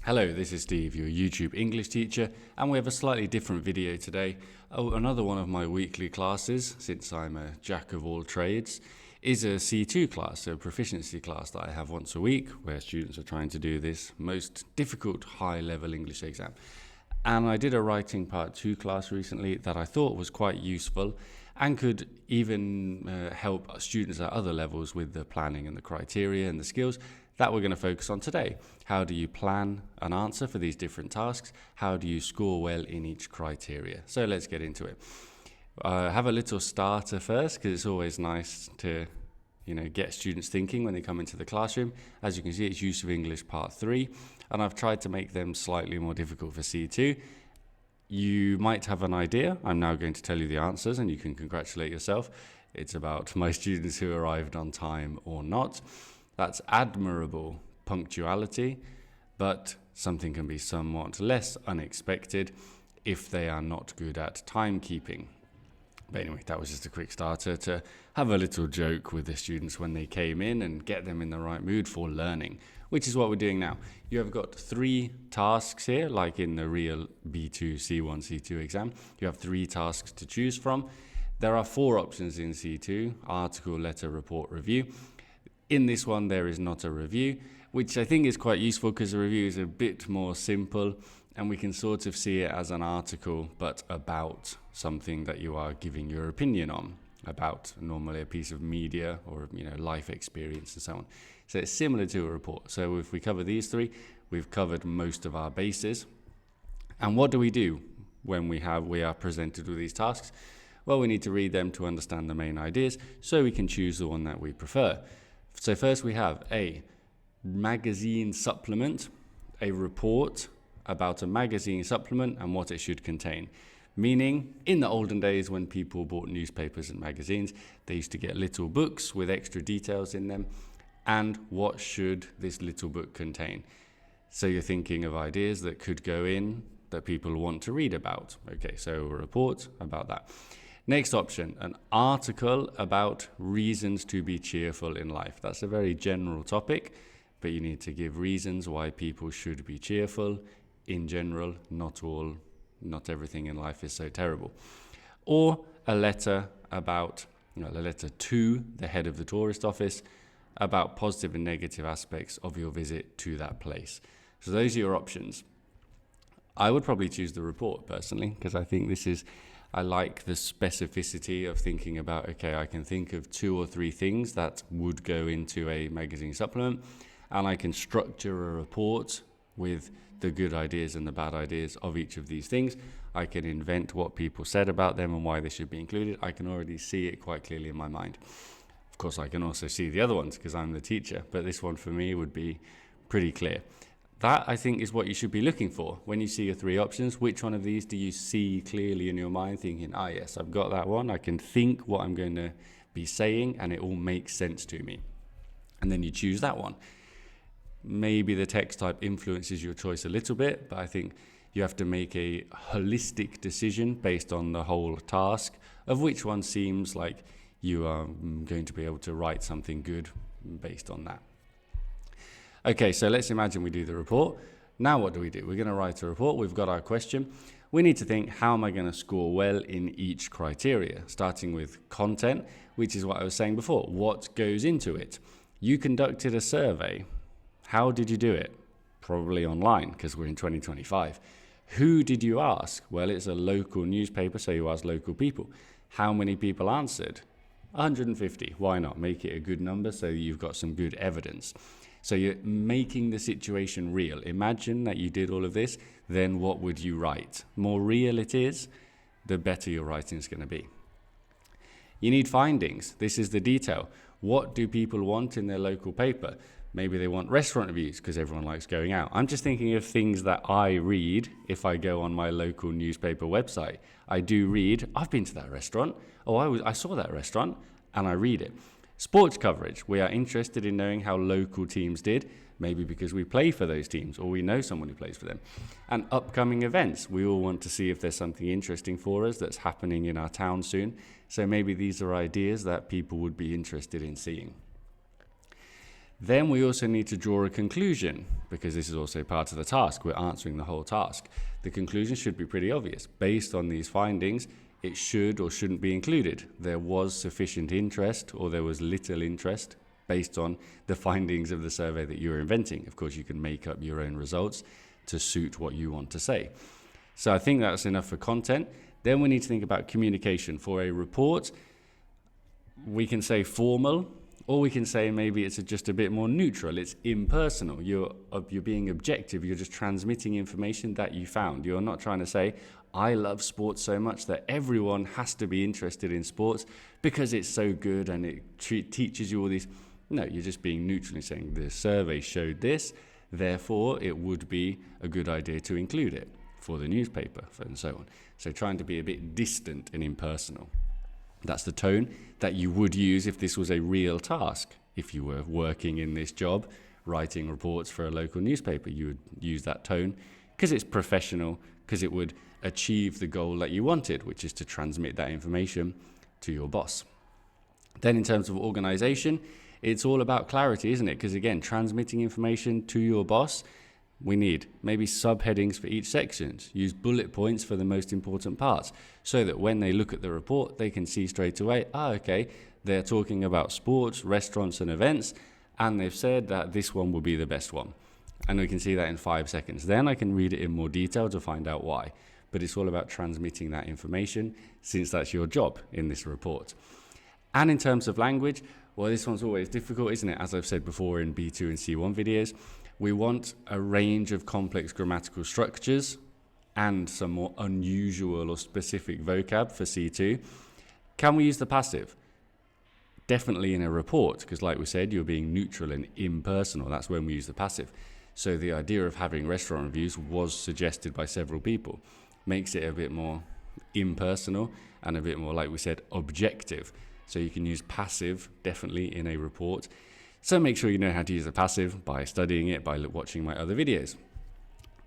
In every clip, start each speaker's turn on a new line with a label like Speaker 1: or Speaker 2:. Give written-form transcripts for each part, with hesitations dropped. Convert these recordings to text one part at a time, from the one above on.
Speaker 1: Hello, this is Steve, your YouTube English teacher, and we have a slightly different video today. Another one of my weekly classes, since I'm a jack of all trades, is a C2 class, a proficiency class that I have once a week, where students are trying to do this most difficult high-level English exam. And I did a writing part 2 class recently that I thought was quite useful and could even help students at other levels with the planning and the criteria and the skills that we're going to focus on today. How do you plan an answer for these different tasks? How do you score well in each criteria? So let's get into it. Have a little starter first, because it's always nice to get students thinking when they come into the classroom. As you can see, it's Use of English Part 3, and I've tried to make them slightly more difficult for C2. You might have an idea. I'm now going to tell you the answers, and you can congratulate yourself. It's about my students who arrived on time or not. That's admirable punctuality, but something can be somewhat less unexpected if they are not good at timekeeping. But anyway, that was just a quick starter to have a little joke with the students when they came in and get them in the right mood for learning, which is what we're doing now. You have got 3 tasks here, like in the real B2, C1, C2 exam. You have 3 tasks to choose from. There are 4 options in C2: article, letter, report, review. In this one, there is not a review, which I think is quite useful because the review is a bit more simple and we can sort of see it as an article, but about something that you are giving your opinion on, about normally a piece of media or life experience and so on. So it's similar to a report. So if we cover these 3, we've covered most of our bases. And what do we do when we are presented with these tasks? Well, we need to read them to understand the main ideas so we can choose the one that we prefer. So first we have a magazine supplement, a report about a magazine supplement and what it should contain. Meaning, in the olden days when people bought newspapers and magazines, they used to get little books with extra details in them. And what should this little book contain? So you're thinking of ideas that could go in that people want to read about. Okay, so a report about that. Next option, an article about reasons to be cheerful in life. That's a very general topic, but you need to give reasons why people should be cheerful in general. Not everything in life is so terrible. Or a letter about, a letter to the head of the tourist office about positive and negative aspects of your visit to that place. So those are your options. I would probably choose the report personally, because I think I like the specificity of thinking about, okay, I can think of 2 or 3 things that would go into a magazine supplement, and I can structure a report with the good ideas and the bad ideas of each of these things. I can invent what people said about them and why they should be included. I can already see it quite clearly in my mind. Of course, I can also see the other ones because I'm the teacher, but this one for me would be pretty clear. That, I think, is what you should be looking for. When you see your 3 options, which one of these do you see clearly in your mind, thinking, yes, I've got that one. I can think what I'm going to be saying and it all makes sense to me. And then you choose that one. Maybe the text type influences your choice a little bit, but I think you have to make a holistic decision based on the whole task of which one seems like you are going to be able to write something good based on that. Okay, so let's imagine we do the report. Now what do? We're going to write a report. We've got our question. We need to think, how am I going to score well in each criteria? Starting with content, which is what I was saying before. What goes into it? You conducted a survey. How did you do it? Probably online, because we're in 2025. Who did you ask? Well, it's a local newspaper, so you ask local people. How many people answered? 150. Why not? Make it a good number so you've got some good evidence. So you're making the situation real. Imagine that you did all of this, then what would you write? More real it is, the better your writing is going to be. You need findings. This is the detail. What do people want in their local paper? Maybe they want restaurant reviews because everyone likes going out. I'm just thinking of things that I read if I go on my local newspaper website. I do read, I've been to that restaurant. I saw that restaurant, and I read it. Sports coverage. We are interested in knowing how local teams did, maybe because we play for those teams or we know someone who plays for them. And upcoming events. We all want to see if there's something interesting for us that's happening in our town soon. So maybe these are ideas that people would be interested in seeing. Then we also need to draw a conclusion, because this is also part of the task. We're answering the whole task. The conclusion should be pretty obvious. Based on these findings, it should or shouldn't be included. There was sufficient interest or there was little interest based on the findings of the survey that you're inventing. Of course, you can make up your own results to suit what you want to say. So I think that's enough for content. Then we need to think about communication. For a report, we can say formal, or we can say maybe it's just a bit more neutral. It's impersonal. You're being objective. You're just transmitting information that you found. You're not trying to say, I love sports so much that everyone has to be interested in sports because it's so good and it teaches you all these. No, you're just being neutral and saying the survey showed this, therefore it would be a good idea to include it for the newspaper and so on. So trying to be a bit distant and impersonal. That's the tone that you would use if this was a real task. If you were working in this job, writing reports for a local newspaper, you would use that tone because it's professional, because it would achieve the goal that you wanted, which is to transmit that information to your boss. Then in terms of organization, it's all about clarity, isn't it? Because again, transmitting information to your boss, we need maybe subheadings for each section. Use bullet points for the most important parts so that when they look at the report, they can see straight away, okay, they're talking about sports, restaurants and events, and they've said that this one will be the best one. And we can see that in 5 seconds. Then I can read it in more detail to find out why. But it's all about transmitting that information since that's your job in this report. And in terms of language, well, this one's always difficult, isn't it? As I've said before in B2 and C1 videos, we want a range of complex grammatical structures and some more unusual or specific vocab for C2. Can we use the passive? Definitely in a report, because like we said, you're being neutral and impersonal. That's when we use the passive. So the idea of having restaurant reviews was suggested by several people. Makes it a bit more impersonal and a bit more, like we said, objective. So you can use passive definitely in a report. So make sure you know how to use the passive by studying it, by watching my other videos.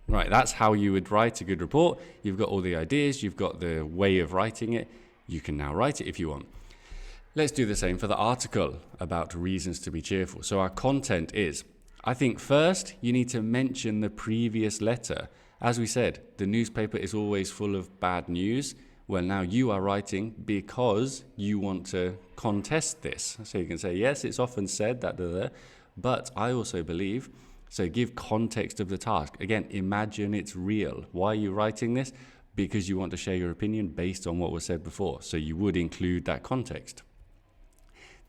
Speaker 1: Right, that's how you would write a good report. You've got all the ideas, you've got the way of writing it. You can now write it if you want. Let's do the same for the article about reasons to be cheerful. So our content is, I think first you need to mention the previous letter. As we said, the newspaper is always full of bad news. Well, now you are writing because you want to contest this. So you can say, yes, it's often said that, but I also believe, so give context of the task. Again, imagine it's real. Why are you writing this? Because you want to share your opinion based on what was said before. So you would include that context.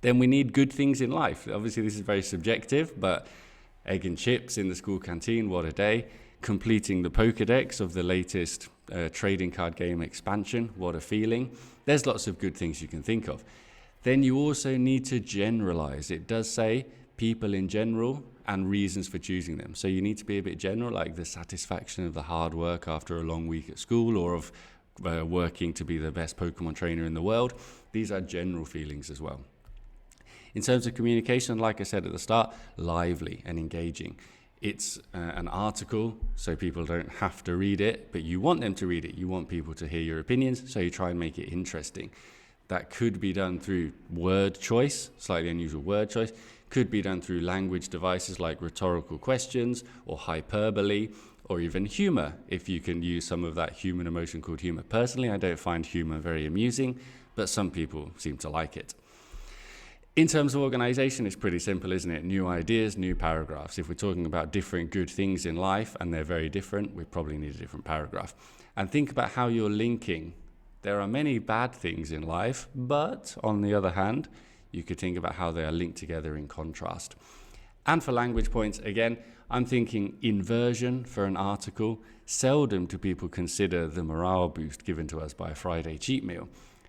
Speaker 1: Then we need good things in life. Obviously, this is very subjective, but egg and chips in the school canteen, what a day. Completing the Pokédex of the latest trading card game expansion, what a feeling. There's lots of good things you can think of. Then you also need to generalize. It does say people in general and reasons for choosing them. So you need to be a bit general, like the satisfaction of the hard work after a long week at school, or of working to be the best Pokemon trainer in the world. These are general feelings as well. In terms of communication, like I said at the start, lively and engaging. It's an article, so people don't have to read it, but you want them to read it. You want people to hear your opinions, so you try and make it interesting. That could be done through word choice, slightly unusual word choice. Could be done through language devices like rhetorical questions or hyperbole, or even humor, if you can use some of that human emotion called humor. Personally, I don't find humor very amusing, but some people seem to like it. In terms of organization, it's pretty simple, isn't it? New ideas, new paragraphs. If we're talking about different good things in life and they're very different, we probably need a different paragraph. And think about how you're linking. There are many bad things in life, but on the other hand, you could think about how they are linked together in contrast. And for language points, again, I'm thinking inversion for an article. Seldom do people consider the morale boost given to us by a Friday cheat meal.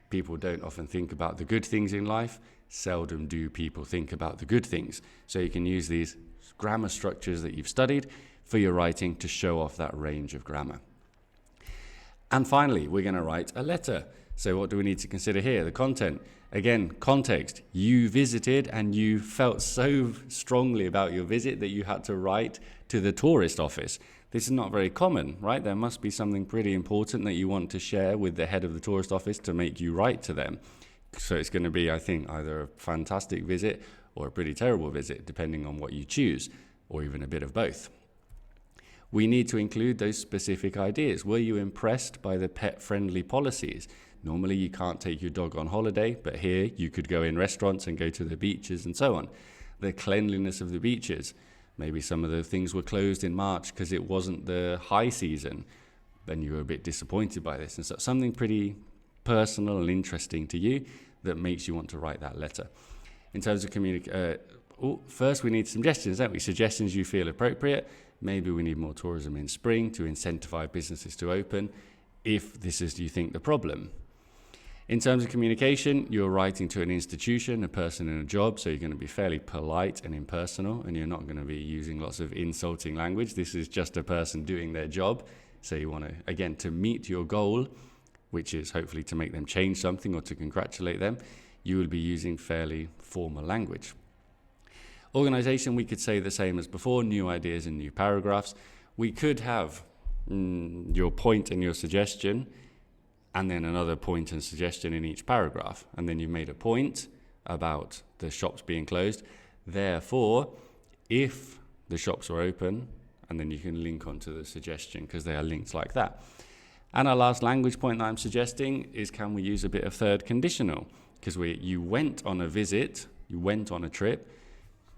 Speaker 1: People don't often think about the good things in life. Seldom do people think about the good things. So you can use these grammar structures that you've studied for your writing to show off that range of grammar. And finally, we're going to write a letter. So what do we need to consider here? The content. Again, context. You visited and you felt so strongly about your visit that you had to write to the tourist office. This is not very common, right? There must be something pretty important that you want to share with the head of the tourist office to make you write to them. So it's going to be, I think, either a fantastic visit or a pretty terrible visit, depending on what you choose, or even a bit of both. We need to include those specific ideas. Were you impressed by the pet-friendly policies? Normally you can't take your dog on holiday, but here you could go in restaurants and go to the beaches and so on. The cleanliness of the beaches. Maybe some of the things were closed in March because it wasn't the high season. Then you were a bit disappointed by this. And so something pretty personal and interesting to you that makes you want to write that letter. In terms of first we need suggestions, don't we? Suggestions you feel appropriate. Maybe we need more tourism in spring to incentivize businesses to open, if this is, you think, the problem. In terms of communication, you're writing to an institution, a person in a job, so you're going to be fairly polite and impersonal, and you're not going to be using lots of insulting language. This is just a person doing their job. So you want to, again, to meet your goal, which is hopefully to make them change something or to congratulate them, you will be using fairly formal language. Organization, we could say the same as before, new ideas and new paragraphs. We could have your point and your suggestion, and then another point and suggestion in each paragraph. And then you've made a point about the shops being closed. Therefore, if the shops are open, and then you can link onto the suggestion because they are linked like that. And our last language point that I'm suggesting is, can we use a bit of third conditional? Because you went on a visit, you went on a trip.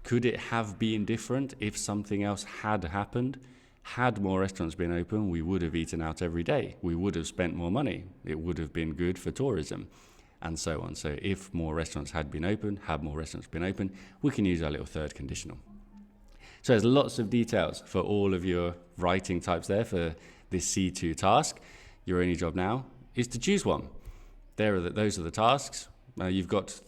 Speaker 1: Could it have been different if something else had happened? Had more restaurants been open, we would have eaten out every day. We would have spent more money. It would have been good for tourism, and so on. So if more restaurants had been open, we can use our little third conditional. So there's lots of details for all of your writing types there for this C2 task. Your only job now is to choose one. Those are the tasks. You've got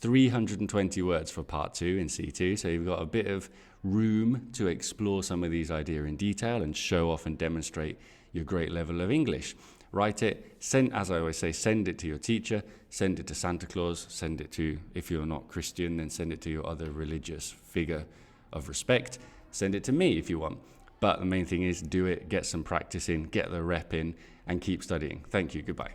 Speaker 1: 320 words for part 2 in C2, so you've got a bit of room to explore some of these ideas in detail and show off and demonstrate your great level of English. Write it, as I always say, send it to your teacher, send it to Santa Claus, send it to, if you're not Christian, then send it to your other religious figure of respect, send it to me if you want. But the main thing is do it, get some practice in, get the rep in, and keep studying. Thank you, goodbye.